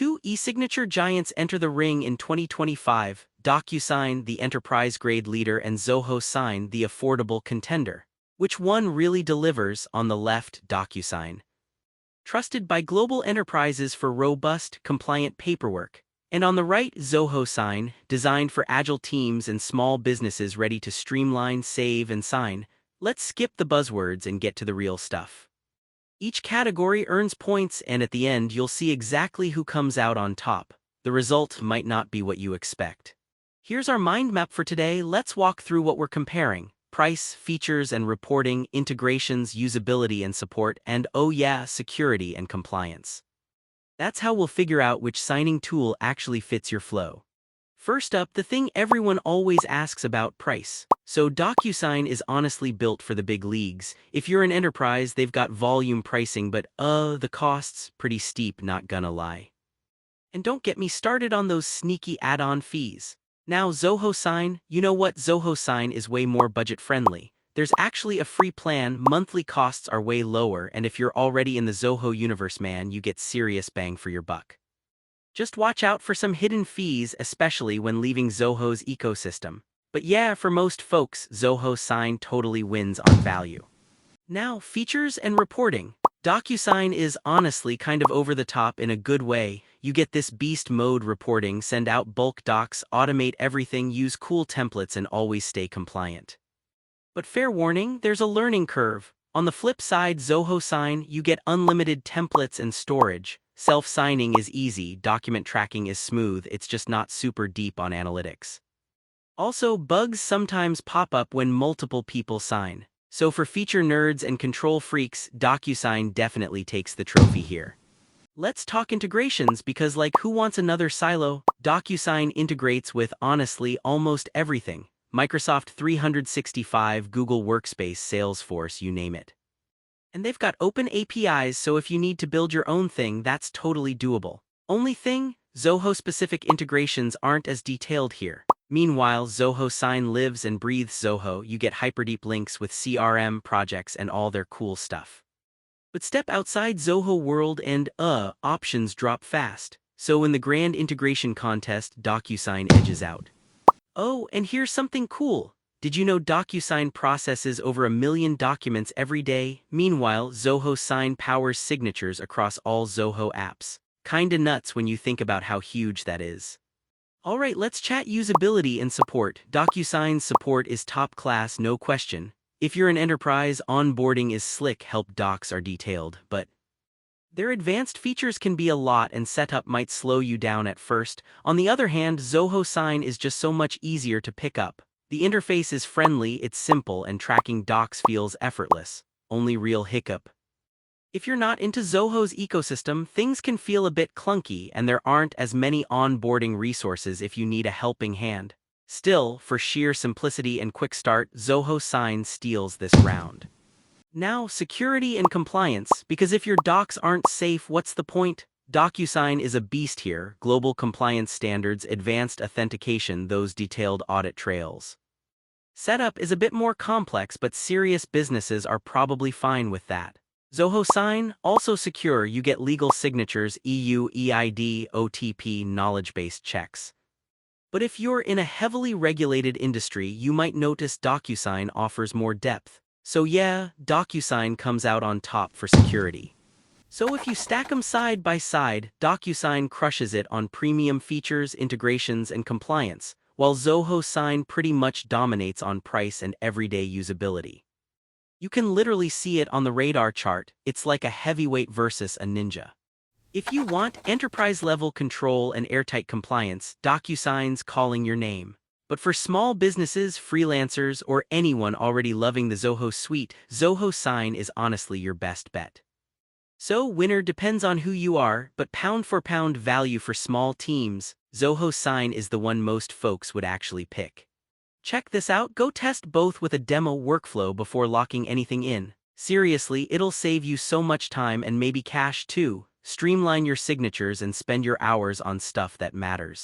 Two e-signature giants enter the ring in 2025, DocuSign, the enterprise-grade leader, and Zoho Sign, the affordable contender. Which one really delivers? On the left, DocuSign. Trusted by global enterprises for robust, compliant paperwork. And on the right, Zoho Sign, designed for agile teams and small businesses ready to streamline, save, and sign. Let's skip the buzzwords and get to the real stuff. Each category earns points, and at the end you'll see exactly who comes out on top. The result might not be what you expect. Here's our mind map for today. Let's walk through what we're comparing: price, features and reporting, integrations, usability and support, and oh yeah, security and compliance. That's how we'll figure out which signing tool actually fits your flow. First up, the thing everyone always asks about: price. So DocuSign is honestly built for the big leagues. If you're an enterprise, they've got volume pricing, but the cost's pretty steep, not gonna lie. And don't get me started on those sneaky add-on fees. Now Zoho Sign, you know what? Zoho Sign is way more budget-friendly. There's actually a free plan, monthly costs are way lower, and if you're already in the Zoho universe, man, you get serious bang for your buck. Just watch out for some hidden fees, especially when leaving Zoho's ecosystem. But yeah, for most folks, Zoho Sign totally wins on value. Now, features and reporting. DocuSign is honestly kind of over the top in a good way. You get this beast mode reporting, send out bulk docs, automate everything, use cool templates, and always stay compliant. But fair warning, there's a learning curve. On the flip side, Zoho Sign, you get unlimited templates and storage. Self-signing is easy, document tracking is smooth, it's just not super deep on analytics. Also, bugs sometimes pop up when multiple people sign. So for feature nerds and control freaks, DocuSign definitely takes the trophy here. Let's talk integrations, because like, who wants another silo? DocuSign integrates with, honestly, almost everything. Microsoft 365, Google Workspace, Salesforce, you name it. And they've got open APIs, so if you need to build your own thing, that's totally doable. Only thing, Zoho-specific integrations aren't as detailed here. Meanwhile, Zoho Sign lives and breathes Zoho. You get hyperdeep links with CRM projects and all their cool stuff. But step outside Zoho world and options drop fast. So in the grand integration contest, DocuSign edges out. Oh, and here's something cool. Did you know DocuSign processes over 1 million documents every day? Meanwhile, Zoho Sign powers signatures across all Zoho apps. Kinda nuts when you think about how huge that is. Alright, let's chat usability and support. DocuSign's support is top class, no question. If you're an enterprise, onboarding is slick, help docs are detailed, but their advanced features can be a lot and setup might slow you down at first. On the other hand, Zoho Sign is just so much easier to pick up. The interface is friendly, it's simple, and tracking docs feels effortless. Only real hiccup: if you're not into Zoho's ecosystem, things can feel a bit clunky and there aren't as many onboarding resources if you need a helping hand. Still, for sheer simplicity and quick start, Zoho Sign steals this round. Now, security and compliance, because if your docs aren't safe, what's the point? DocuSign is a beast here: global compliance standards, advanced authentication, those detailed audit trails. Setup is a bit more complex, but serious businesses are probably fine with that. Zoho Sign, also secure, you get legal signatures, EU, EID, OTP, knowledge-based checks. But if you're in a heavily regulated industry, you might notice DocuSign offers more depth. So yeah, DocuSign comes out on top for security. So if you stack them side by side, DocuSign crushes it on premium features, integrations, and compliance, while Zoho Sign pretty much dominates on price and everyday usability. You can literally see it on the radar chart. It's like a heavyweight versus a ninja. If you want enterprise-level control and airtight compliance, DocuSign's calling your name. But for small businesses, freelancers, or anyone already loving the Zoho suite, Zoho Sign is honestly your best bet. So winner depends on who you are, but pound for pound value for small teams, Zoho Sign is the one most folks would actually pick. Check this out, go test both with a demo workflow before locking anything in. Seriously, it'll save you so much time and maybe cash too. Streamline your signatures and spend your hours on stuff that matters.